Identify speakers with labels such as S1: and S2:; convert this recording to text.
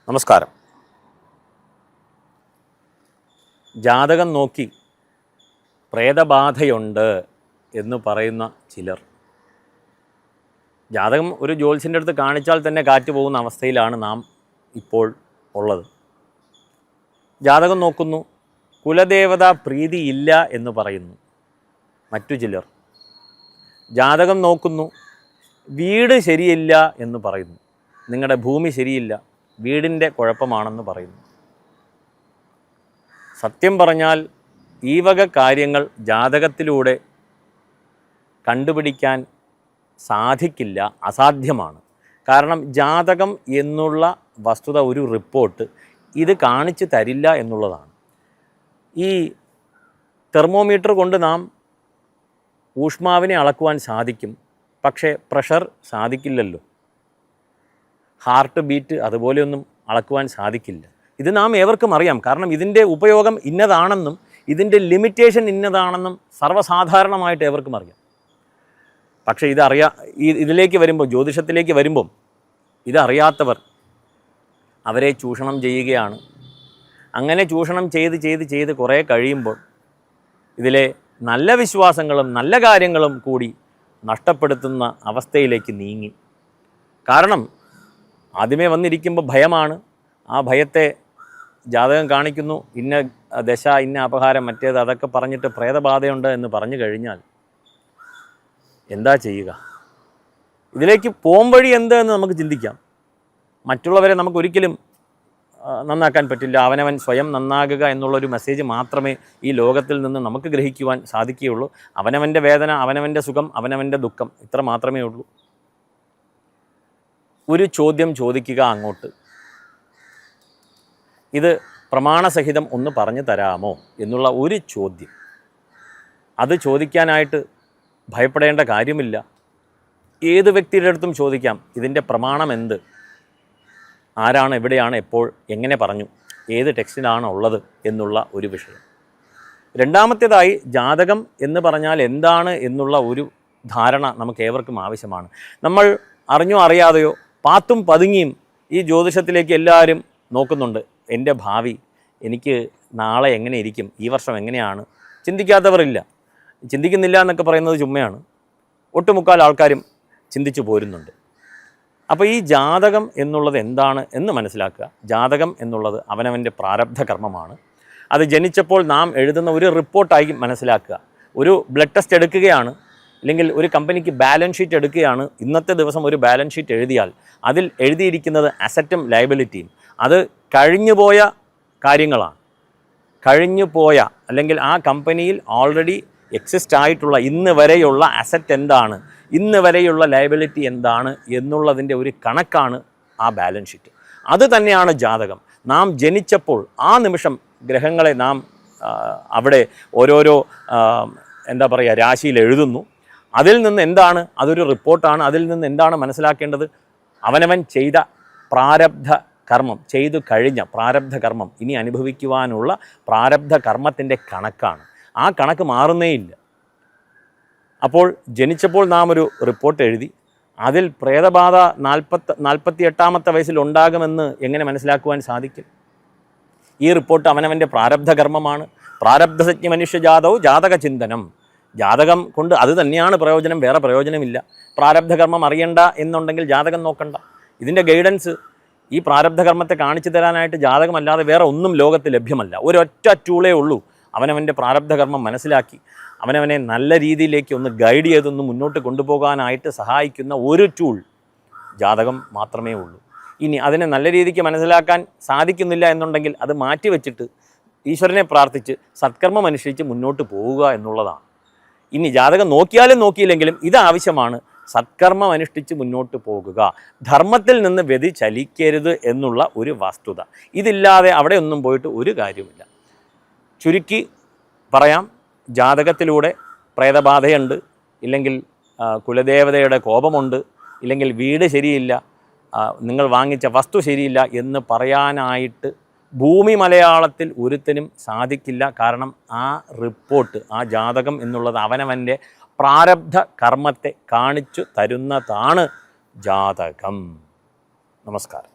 S1: നമസ്കാരം. ജാതകം നോക്കി പ്രേതബാധയുണ്ട് എന്ന് പറയുന്ന ചിലർ, ജാതകം ഒരു ജ്യോത്സ്യൻ്റെ അടുത്ത് കാണിച്ചാൽ തന്നെ കാറ്റ് പോകുന്ന അവസ്ഥയിലാണ് നാം ഇപ്പോൾ ഉള്ളത്. ജാതകം നോക്കുന്നു, കുലദേവതാ പ്രീതിയില്ല എന്ന് പറയുന്നു മറ്റു ചിലർ. ജാതകം നോക്കുന്നു, വീട് ശരിയില്ല എന്ന് പറയുന്നു. നിങ്ങളുടെ ഭൂമി ശരിയില്ല, വീടിൻ്റെ കുഴപ്പമാണെന്ന് പറയുന്നു. സത്യം പറഞ്ഞാൽ ഈ വക കാര്യങ്ങൾ ജാതകത്തിലൂടെ കണ്ടുപിടിക്കാൻ സാധിക്കില്ല, അസാധ്യമാണ്. കാരണം ജാതകം എന്നുള്ള വസ്തുത, ഒരു റിപ്പോർട്ട് ഇത് കാണിച്ചു തരില്ല എന്നുള്ളതാണ്. ഈ തെർമോമീറ്റർ കൊണ്ട് നാം ഊഷ്മാവിനെ അളക്കുവാൻ സാധിക്കും, പക്ഷേ പ്രഷർ സാധിക്കില്ലല്ലോ. ഹാർട്ട് ബീറ്റ് അതുപോലെയൊന്നും അളക്കുവാൻ സാധിക്കില്ല. ഇത് നാം ഏവർക്കും അറിയാം. കാരണം ഇതിൻ്റെ ഉപയോഗം ഇന്നതാണെന്നും ഇതിൻ്റെ ലിമിറ്റേഷൻ ഇന്നതാണെന്നും സർവ്വസാധാരണമായിട്ട് ഏവർക്കും അറിയാം. പക്ഷേ ഇതിലേക്ക് വരുമ്പോൾ, ജ്യോതിഷത്തിലേക്ക് വരുമ്പം ഇതറിയാത്തവർ അവരെ ചൂഷണം ചെയ്യുകയാണ്. അങ്ങനെ ചൂഷണം ചെയ്ത് കുറേ കഴിയുമ്പോൾ ഇതിലെ നല്ല വിശ്വാസങ്ങളും നല്ല കാര്യങ്ങളും കൂടി നഷ്ടപ്പെടുത്തുന്ന അവസ്ഥയിലേക്ക് നീങ്ങി. കാരണം ആദ്യമേ വന്നിരിക്കുമ്പോൾ ഭയമാണ്. ആ ഭയത്തെ ജാതകം കാണിക്കുന്നു, ഇന്ന ദശ, ഇന്ന അപഹാരം, മറ്റേത്, അതൊക്കെ പറഞ്ഞിട്ട് പ്രേതബാധയുണ്ട് എന്ന് പറഞ്ഞു കഴിഞ്ഞാൽ എന്താ ചെയ്യുക? ഇതിലേക്ക് പോംവഴി എന്ത് എന്ന് നമുക്ക് ചിന്തിക്കാം. മറ്റുള്ളവരെ നമുക്കൊരിക്കലും നന്നാക്കാൻ പറ്റില്ല. അവനവൻ സ്വയം നന്നാകുക എന്നുള്ളൊരു മെസ്സേജ് മാത്രമേ ഈ ലോകത്തിൽ നിന്ന് നമുക്ക് ഗ്രഹിക്കുവാൻ സാധിക്കുകയുള്ളൂ. അവനവൻ്റെ വേദന, അവനവൻ്റെ സുഖം, അവനവൻ്റെ ദുഃഖം, ഇത്ര മാത്രമേ ഉള്ളൂ. ഒരു ചോദ്യം ചോദിക്കുക അങ്ങോട്ട്, ഇത് പ്രമാണസഹിതം ഒന്ന് പറഞ്ഞു തരാമോ എന്നുള്ള ഒരു ചോദ്യം. അത് ചോദിക്കാനായിട്ട് ഭയപ്പെടേണ്ട കാര്യമില്ല. ഏത് വ്യക്തിയുടെ അടുത്തും ചോദിക്കാം, ഇതിൻ്റെ പ്രമാണം എന്ത്, ആരാണ്, എവിടെയാണ്, എപ്പോൾ, എങ്ങനെ പറഞ്ഞു, ഏത് ടെക്സ്റ്റിലാണ് ഉള്ളത് എന്നുള്ള ഒരു വിഷയം. രണ്ടാമത്തേതായി, ജാതകം എന്ന് പറഞ്ഞാൽ എന്താണ് എന്നുള്ള ഒരു ധാരണ നമുക്ക് ഏവർക്കും ആവശ്യമാണ്. നമ്മൾ അറിഞ്ഞോ അറിയാതെയോ പാത്തും പതുങ്ങിയും ഈ ജ്യോതിഷത്തിലേക്ക് എല്ലാവരും നോക്കുന്നുണ്ട്. എൻ്റെ ഭാവി, എനിക്ക് നാളെ എങ്ങനെ ഇരിക്കും, ഈ വർഷം എങ്ങനെയാണ്, ചിന്തിക്കാത്തവരില്ല. ചിന്തിക്കുന്നില്ല എന്നൊക്കെ പറയുന്നത് ചുമ്മയാണ്. ഒട്ടുമുക്കാൽ ആൾക്കാരും ചിന്തിച്ചു പോരുന്നുണ്ട്. അപ്പോൾ ഈ ജാതകം എന്നുള്ളത് എന്താണ് എന്ന് മനസ്സിലാക്കുക. ജാതകം എന്നുള്ളത് അവനവൻ്റെ പ്രാരബ്ധ കർമ്മമാണ്. അത് ജനിച്ചപ്പോൾ നാം എഴുതുന്ന ഒരു റിപ്പോർട്ടായി മനസ്സിലാക്കുക. ഒരു ബ്ലഡ് ടെസ്റ്റ് എടുക്കുകയാണ്, അല്ലെങ്കിൽ ഒരു കമ്പനിക്ക് ബാലൻസ് ഷീറ്റ് എടുക്കുകയാണ്. ഇന്നത്തെ ദിവസം ഒരു ബാലൻസ് ഷീറ്റ് എഴുതിയാൽ അതിൽ എഴുതിയിരിക്കുന്നത് അസറ്റും ലയബിലിറ്റിയും. അത് കഴിഞ്ഞുപോയ കാര്യങ്ങളാണ്. കഴിഞ്ഞുപോയ, അല്ലെങ്കിൽ ആ കമ്പനിയിൽ ഓൾറെഡി എക്സിസ്റ്റ് ആയിട്ടുള്ള ഇന്ന് വരെയുള്ള അസറ്റ് എന്താണ്, ഇന്ന് വരെയുള്ള ലയബിലിറ്റി എന്താണ് എന്നുള്ളതിൻ്റെ ഒരു കണക്കാണ് ആ ബാലൻസ് ഷീറ്റ്. അത് തന്നെയാണ് ജാതകം. നാം ജനിച്ചപ്പോൾ ആ നിമിഷം ഗ്രഹങ്ങളെ നാം അവിടെ ഓരോരോ രാശിയിൽ എഴുതുന്നു. അതിൽ നിന്ന് എന്താണ്, അതൊരു റിപ്പോർട്ടാണ്. അതിൽ നിന്ന് എന്താണ് മനസ്സിലാക്കേണ്ടത്? അവനവൻ ചെയ്ത പ്രാരബ്ധ കർമ്മം, ചെയ്തു കഴിഞ്ഞ പ്രാരബ്ധ കർമ്മം, ഇനി അനുഭവിക്കുവാനുള്ള പ്രാരബ്ധ കർമ്മത്തിൻ്റെ കണക്കാണ്. ആ കണക്ക് മാറുന്നേയില്ല. അപ്പോൾ ജനിച്ചപ്പോൾ നാം ഒരു റിപ്പോർട്ട് എഴുതി. അതിൽ പ്രേതബാധ 48-ാമത്തെ വയസ്സിൽ ഉണ്ടാകുമെന്ന് എങ്ങനെ മനസ്സിലാക്കുവാൻ സാധിക്കും? ഈ റിപ്പോർട്ട് അവനവൻ്റെ പ്രാരബ്ധ കർമ്മമാണ്. പ്രാരബ്ധസജ്ഞ മനുഷ്യജാതവും ജാതക ചിന്തനം. ജാതകം കൊണ്ട് അത് തന്നെയാണ് പ്രയോജനം, വേറെ പ്രയോജനമില്ല. പ്രാരബ്ധകർമ്മം അറിയണ്ട എന്നുണ്ടെങ്കിൽ ജാതകം നോക്കണ്ട. ഇതിൻ്റെ ഗൈഡൻസ്, ഈ പ്രാരബ്ധകർമ്മത്തെ കാണിച്ചു തരാനായിട്ട് ജാതകമല്ലാതെ വേറെ ഒന്നും ലോകത്ത് ലഭ്യമല്ല. ഒരൊറ്റ ടൂളേ ഉള്ളൂ. അവനവൻ്റെ പ്രാരബ്ധകർമ്മം മനസ്സിലാക്കി അവനവനെ നല്ല രീതിയിലേക്ക് ഒന്ന് ഗൈഡ് ചെയ്തൊന്ന് മുന്നോട്ട് കൊണ്ടുപോകാനായിട്ട് സഹായിക്കുന്ന ഒരു ടൂൾ ജാതകം മാത്രമേ ഉള്ളൂ. ഇനി അതിനെ നല്ല രീതിക്ക് മനസ്സിലാക്കാൻ സാധിക്കുന്നില്ല എന്നുണ്ടെങ്കിൽ അത് മാറ്റിവെച്ചിട്ട് ഈശ്വരനെ പ്രാർത്ഥിച്ച് സത്കർമ്മം അനുഷ്ഠിച്ച് മുന്നോട്ട് പോവുക എന്നുള്ളതാണ്. ഇനി ജാതകം നോക്കിയാലും നോക്കിയില്ലെങ്കിലും ഇത് ആവശ്യമാണ്. സത്കർമ്മം അനുഷ്ഠിച്ച് മുന്നോട്ട് പോകുക, ധർമ്മത്തിൽ നിന്ന് വ്യതിചലിക്കരുത് എന്നുള്ള ഒരു വസ്തുത. ഇതില്ലാതെ അവിടെ ഒന്നും പോയിട്ട് ഒരു കാര്യമില്ല. ചുരുക്കി പറയാം, ജാതകത്തിലൂടെ പ്രേതബാധയുണ്ട്, ഇല്ലെങ്കിൽ കുലദേവതയുടെ കോപമുണ്ട്, ഇല്ലെങ്കിൽ വീട് ശരിയില്ല, നിങ്ങൾ വാങ്ങിച്ച വസ്തു ശരിയില്ല എന്ന് പറയാനായിട്ട് ഭൂമി മലയാളത്തിൽ ഒരുത്തനും സാധിക്കില്ല. കാരണം ആ റിപ്പോർട്ട്, ആ ജാതകം എന്നുള്ളത് അവനവൻ്റെ പ്രാരബ്ധ കർമ്മത്തെ കാണിച്ചു തരുന്നതാണ് ജാതകം. നമസ്കാരം.